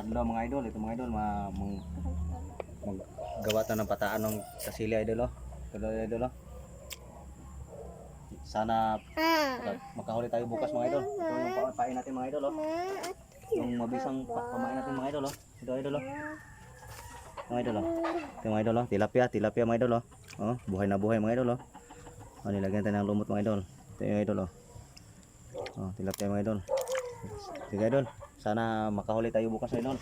Hello mga idol, ito mga idol, maggawa tayo ng pataan ng kasili idol oh. Ito idol oh. Sana makahuli tayo bukas mga idol. Ito yung pain natin mga idol oh. Yung mabisang pamain natin mga idol oh. Ito idol oh. Mga idol oh. Ito mga idol oh, tilapia mga idol oh. Oh, buhay na buhay mga idol oh. Oh, nilagyan tayo ng lumot mga idol. Ito yung idol oh. Oh, tilapia mga idol. Sige idol, sana makahuli tayo bukas idol.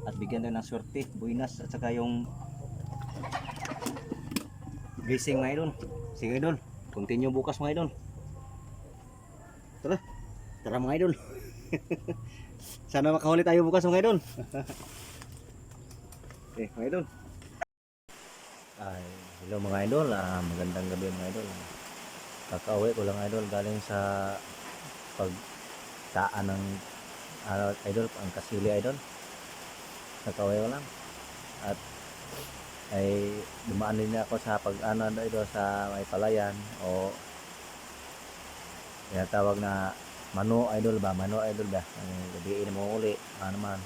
At bigyan tayo ng swerte, buinas at saka yung blessing mga idol. Sige idol, continue bukas mga idol. Tara, tara mga idol. Sana makahuli tayo bukas mga idol. Okay mga idol. Ay, hello mga idol, magandang gabi mga idol. Kakauwi ko lang idol galing sa pagtaan ng idol, ang kasili idol. Kakauwi ko lang. At ay dumaan din ako sa idol sa may palayan o tinatawag na mano idol ba, ang gabi na mo uli naman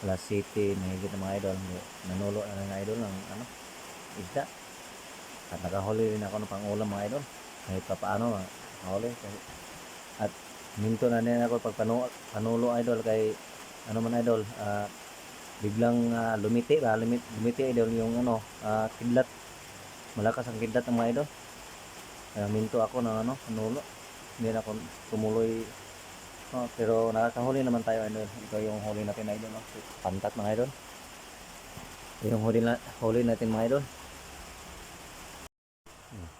alas city mahigit ng mga idol, nanulo na ng idol ng isda at nakahuli rin ako ng pangulam mga idol kahit pa paano nakahuli at minto na din ako pag panulo idol kay man idol, biglang lumiti idol yung kidlat, malakas ang kidlat ng mga idol. Minto ako ng panulo, hindi na ako tumuloy. Pero nakakahuli naman tayo idol. Ito yung huli natin idol, pantat mga idol. Ito yung huli natin mga idol.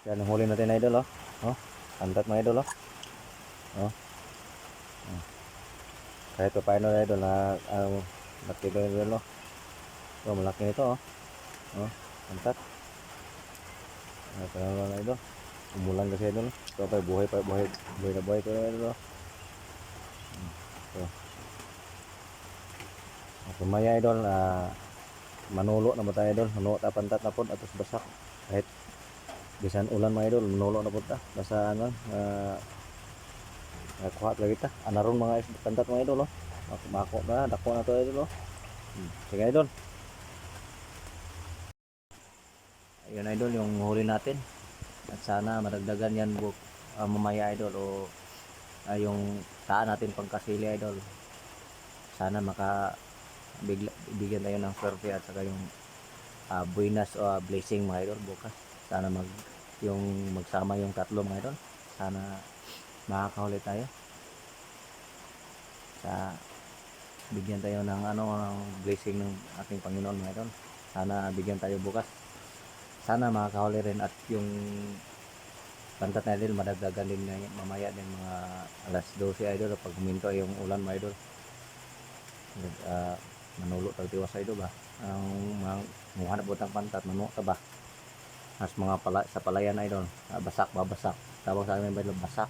Yan ang huli natin idol pantat mga idol kahit pa paano idol na laki idol malaki nito pantat. Ito na idol, umulan kasi idol. Ito pa buhay na buhay ko idol. Sumaya idol, manulo na mo tayo idol, manulo ta pantat na po atos basak kahit bisan ulan mga idol, manulo na po ta basta kuha lagi ta anaron mga pantat mga idol mako na dako na to idol sige idol. Ayun idol yung huli natin at sana madagdagan yan mamaya idol o yung taan natin pangkasili idol. Sana bigyan tayo ng swerte at saka yung buenas o blessing mga idol bukas. Sana magsama yung tatlo mga idol. Sana makakahuli tayo. Bigyan tayo ng ng blessing ng ating Panginoon mga idol. Sana bigyan tayo bukas. Sana makakahuli rin at yung pantat na idol madagdagan din mamaya din mga alas 12 idol pag huminto yung ulan mga idol. Manulo tagtiwas idol ba ang muhanap butang pantat manuot ba mas mga sa palayan idol, babasak tawag sa amin idol basak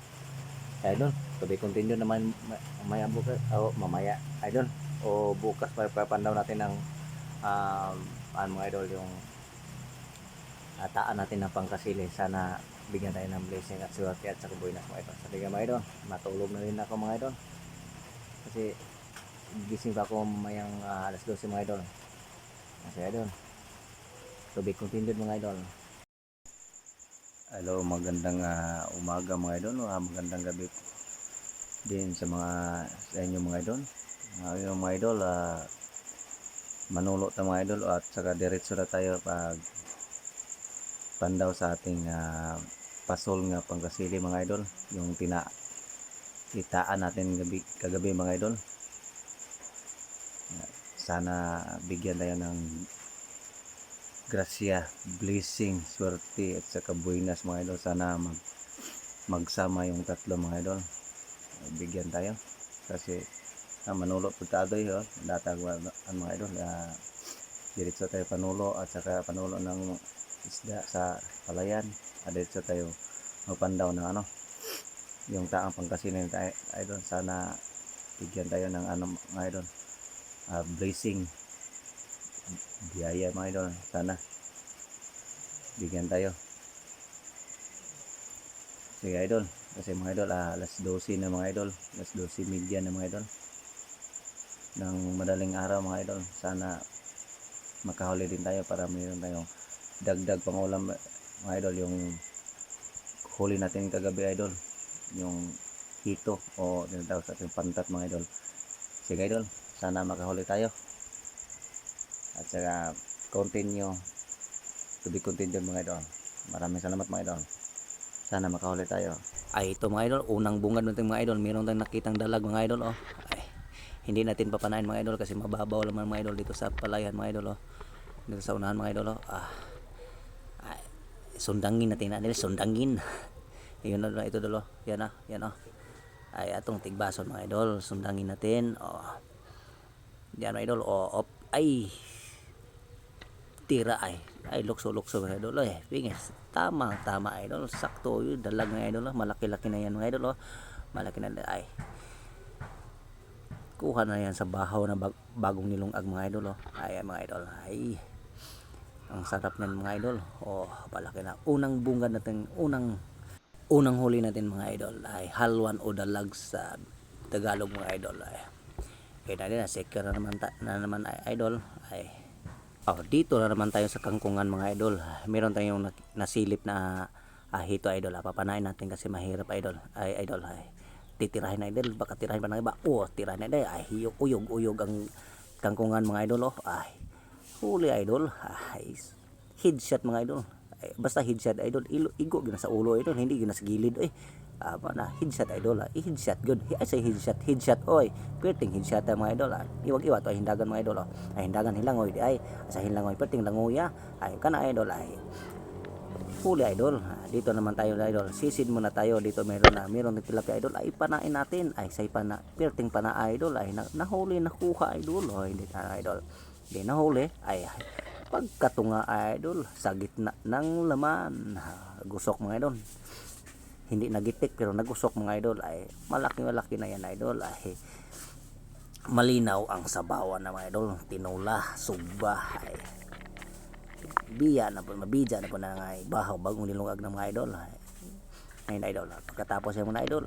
idol. To be continue naman mamaya bukas mamaya idol o bukas papandaw natin ng mga idol yung taan natin ng pangkasili. Sana bigyan tayo ng blessing at swerte at saka buenas mga idol. Sabi mga idol, matulog na rin ako mga idol kasi gising pa ako mamayang alas 12 mga idol. Kasi idol, to be continued mga idol. Hello, magandang umaga mga idol, magandang gabi din sa inyo mga idol. Mga idol, manulo ta mga idol at saka diretso na tayo pag pandaw sa ating pasol nga pangkasili mga idol, yung itaan natin kagabi mga idol. Sana bigyan tayo ng grasya, blessing, swerte at saka buenas mga idol. Sana magsama yung tatlo mga idol. Bigyan tayo kasi manulo pagkadoy datag mga idol, diretso tayo panulo at saka panulo ng isda sa palayan. Diretso tayo magpandaw ng yung taang pangkasili tayo idol. Sana bigyan tayo ng mga idol, blessing, biyaya mga idol. Sana bigyan tayo. Sige idol, kasi mga idol alas 12 na mga idol, alas 12 media na mga idol. ng madaling araw mga idol. Sana makahuli din tayo para mayroon tayong dagdag pangulam mga idol. Yung huli natin kagabi idol, yung hito o tinatawag sa ating pantat mga idol. Sige idol, sana makahuli tayo at saka continue to be continued mga idol. Maraming salamat mga idol, sana makahuli tayo. Ay ito mga idol, unang bungad natin mga idol. Meron tayong nakitang dalag mga idol. Ay, hindi natin papanain mga idol kasi mababaw naman mga idol dito sa palayan mga idol. Dito sa unahan mga idol. Ay, sundangin natin na sundangin. Yun na ito dolo. Yan ay atong tigbason mga idol. Sundangin natin. Yan mga idol. Ay tira ay lukso mga idol. Pingis. Tama idol. Sakto yun. Dalag mga idol. Malaki-laki na yan mga idol. Malaki na ay. Kuha na yan sa bahaw na bagong nilungag mga idol. Ay mga idol. Ay ang sarap niyan mga idol. Malaki na. Unang bungad natin. Unang huli natin mga idol ay halwan o dalag sa Tagalog mga idol. Kaya na din secure na naman idol. Dito na naman tayo sa kangkungan mga idol. Meron tayong nasilip na hito idol. Papanain natin kasi mahirap idol. Idol titirahin na idol. Baka tirahin pa ng iba. Tirahin na idol. Uyog ang kangkungan mga idol. Huli idol. Headshot mga idol. Basta headshot idol, igo gina sa ulo idol, hindi gina sa gilid headshot idol. Headshot good. I say headshot perting headshot mga idol. Iwag ay hindagan mga idol. Hindagan hilangoy sa hilangoy perting langoya kana idol huli idol. Dito naman tayo idol, sisid muna tayo dito. Meron ng tilapia idol, panain natin say perting pana idol nahuli nakuha idol. Hindi na idol, hindi nahuli pagkatunga idol sa gitna ng laman. Gusok mga idol, hindi nagitik pero nagusok mga idol. Malaki na yan idol. Malinaw ang sabawan na mga idol. Tinula, sugba biya na po, mabidya na po na bahaw bagong nilungag ng mga idol. Ngayon idol, pagkatapos yung mga idol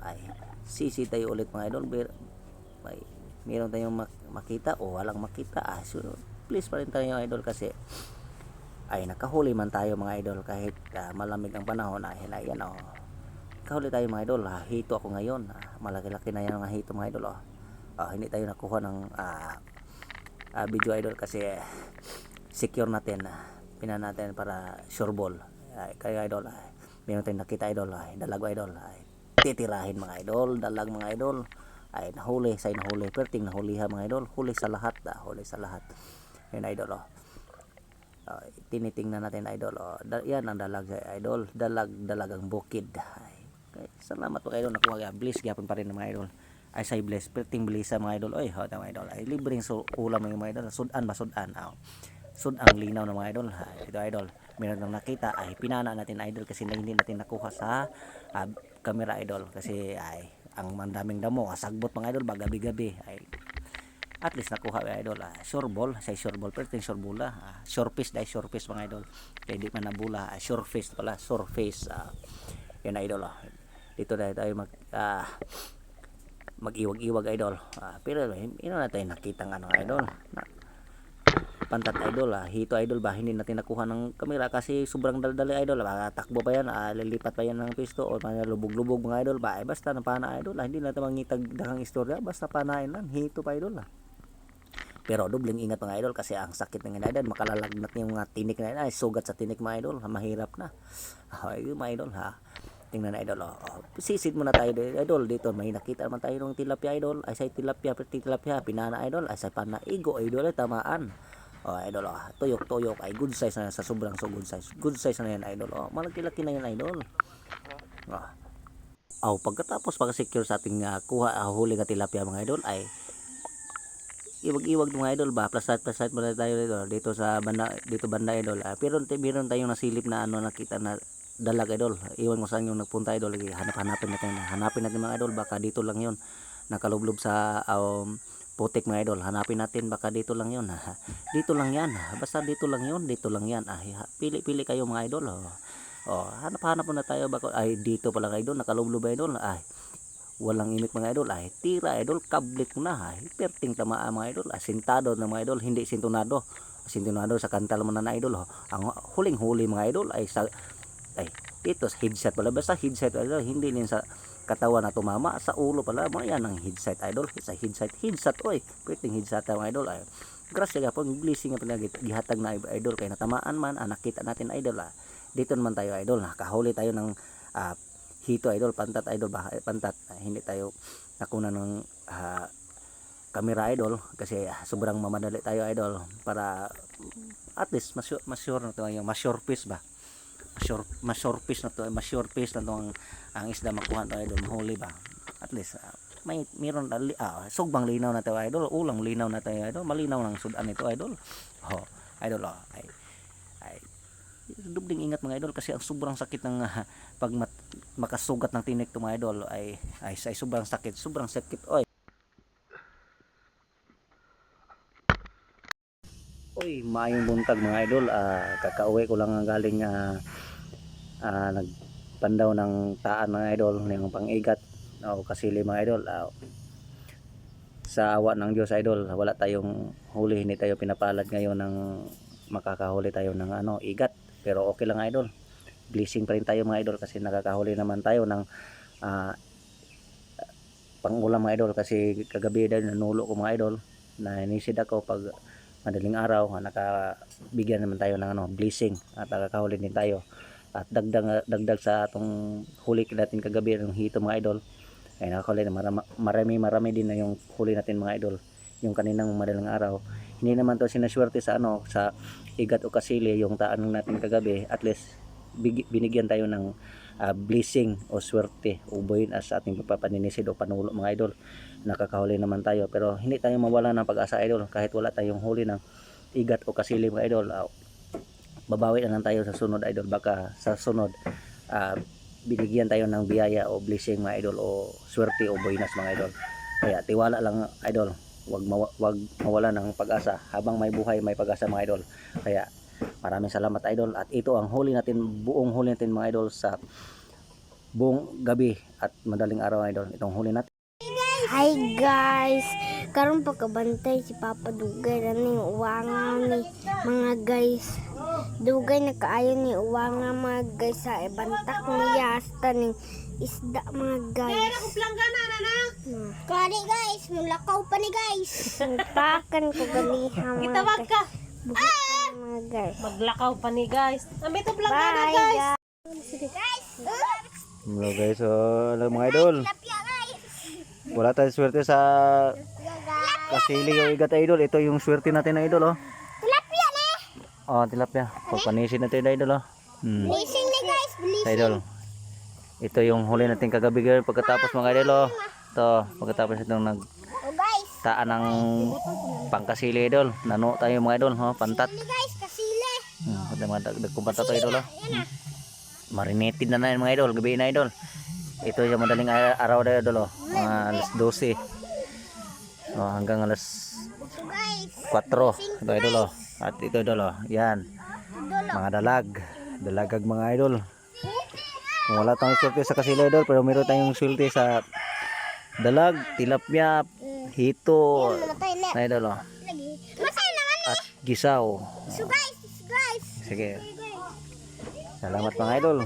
sisi tayo ulit mga idol. Meron tayong makita o walang makita so please pa rin tayo idol kasi nakahuli man tayo mga idol kahit malamig ang panahon. Yan kahuli tayo mga idol. Hito ako ngayon. Malaki-laki na yan mga hito mga idol. Hindi tayo nakuha ng video idol kasi secure natin. Pinan natin para sure ball. Kaya idol meron tayong nakita idol. Dalag idol. Titirahin mga idol. Dalag mga idol. Nahuli perting nahuli mga idol. Huli sa lahat. Yan idol tinitingnan natin idol. Yan ang dalag idol. Dalagang bukid. Salamat po idol nakuha. Bliss gyapon pa rin mga idol. Say bless perting blisa mga idol. Mga idol libreng ulam ng mga idol. Sudan ang linaw ng mga idol. Ito idol, meron nang nakita pinana natin idol kasi hindi natin nakuha sa camera idol kasi ang mandaming damo sagbot mga idol gabi at least nakuha idol. Sure ball perting sure bula. Sure fish mga idol. Kaya di man nabula. Sure fish pala. Yan idol. Dito na tayo mag-iwag idol. Pero na tayo nakita ng idol. Pantat idol. Hito idol ba hindi natin nakuha ng kamera kasi sobrang daldali idol. Takbo pa yan. Lilipat pa yan ng pisto o lubog-lubog mga idol ba. Basta napana idol. Hindi natin mangitag dakang istorya. Basta panain lang. Hito pa idol. Pero dobleng ingat mga idol kasi ang sakit ng idol. Makalalagnat yung mga tinik na sugat sa tinik mga idol. Mahirap na. Mga idol tingnan na idol. Sisid muna tayo idol. Dito may nakita naman tayo ng tilapia idol. Say tilapia pinana idol. Say panaigo idol tamaan. Idol tuyok good size na sa sobrang good size na yan idol. Malaki-laki na yan idol. Pagkatapos pag-secure sa ating kuha huli nga tilapia mga idol iwag mga idol ba plus muna tayo dito sa banda idol. Pero meron tayong nasilip na nakita na dalag idol. Iwan ko saan yung nagpunta idol. Hanapin natin mga idol. Baka dito lang yun nakalublob sa putik mga idol. Hanapin natin baka dito lang yun. Dito lang yan. Basta dito lang yan. Pili kayo mga idol. Hanap na tayo baka dito pala idol nakalublob idol. walang imik mga idol ay tira idol, kablik na ay perting tamaan mga idol, asintado na mga idol, hindi sintonado sa kantal man na idol. Ang huling huli mga idol ay dito sa headset pala, basta headset idol, hindi din sa katawan na tumama, sa ulo pala mo, yan ang headset idol, sa headset oy, perting headset mga idol ay grasya ka po, blessing nga pala gihatag na idol, kay natamaan man, nakita natin idol. Dito naman tayo idol, nakahuli tayo ng hito idol, pantat idol ba, pantat, hindi tayo nakuna ng camera idol kasi sobrang mamadali tayo idol, para at least mas sure na to, yung mas sure piece ba, mas sure piece na to, ang isda makuha to idol, mahuli ba, at least meron sugbang linaw na tayo idol, ulang linaw na tayo idol, malinaw ng sudan nito idol. Idol ay dubling ingat mga idol, kasi ang sobrang sakit ng pag makasugat ng tinik to mga idol ay sobrang sakit oy. Maayong buntag mga idol, kakauwi ko lang galing nagpandaw ng taan mga idol, ng pangigat o kasili mga idol. Sa awa ng Diyos idol, wala tayong huli, hindi tayo pinapalad ngayon ng makakahuli tayo ng igat, pero okay lang idol, blessing pa rin tayo mga idol, kasi nakakahuli naman tayo ng pangulam mga idol, kasi kagabi dahil nanulo ko mga idol, na inisid ako pag madaling araw, nakabigyan naman tayo ng blessing at nakakahuli din tayo, at dagdag sa atong huli natin kagabi ng hito mga idol, ay nakakahuli na marami din na yung huli natin mga idol, yung kaninang madaling araw. Hindi naman to sinaswerte sa sa igat o kasili yung taan natin kagabi, at least binigyan tayo ng blessing o swerte o buhin as ating papaninisid o panulo mga idol. Nakakahuli naman tayo, pero hindi tayo mawala ng pag-asa idol, kahit wala tayong huli ng igat o kasili mga idol. Babawi na lang tayo sa sunod idol, baka sa sunod binigyan tayo ng biyaya o blessing mga idol, o swerte o buhinas mga idol. Kaya tiwala lang idol, wag mawala ng pag-asa, habang may buhay may pag-asa mga idol. Kaya maraming salamat idol, at ito ang buong huli natin mga idol sa buong gabi at madaling araw idol, itong huli natin. Hi guys, karon pagkabantay si Papa Dugay na ning uwangan ni mga guys. Dugay na kaayo ni uwangan mga guys, sa ibantak niya hasta ning isda mga guys. Kani guys, mulakaw pa ni guys. Pakan ko ganiha mga Gitawag ka. mga guys. Maglakaw pa ni guys. Ambi to Bye planggana guys. guys. Hello guys, hello mga idol, Lapya guys. wala tayong swerte sa kasili o igat idol. Ito yung swerte natin na idol Tilapia na. Tilapia, pagpanisid natin na idol Blessing ni guys, blessing. idol, ito yung huli natin kagabi girl, pagkatapos mga idol ito, pagkatapos itong Oh guys, taan ng pangkasili idol, nano tayo mga idol pantat. ni guys kasile. Pati mga dagkong pantat to idol marinated na yan mga idol, gabi na idol. Ito yung madaling araw na idol mga alas 12 hanggang alas So guys, 4 ito idol at ito idol yan mga dalagag mga idol. Kung wala tayong swerte sa kasili idol, pero meron tayong swerte sa dalag, tilapia, hito namatay na. na idol Lagi. Masay naman. at gisaw. So guys, Sige, salamat mga idol.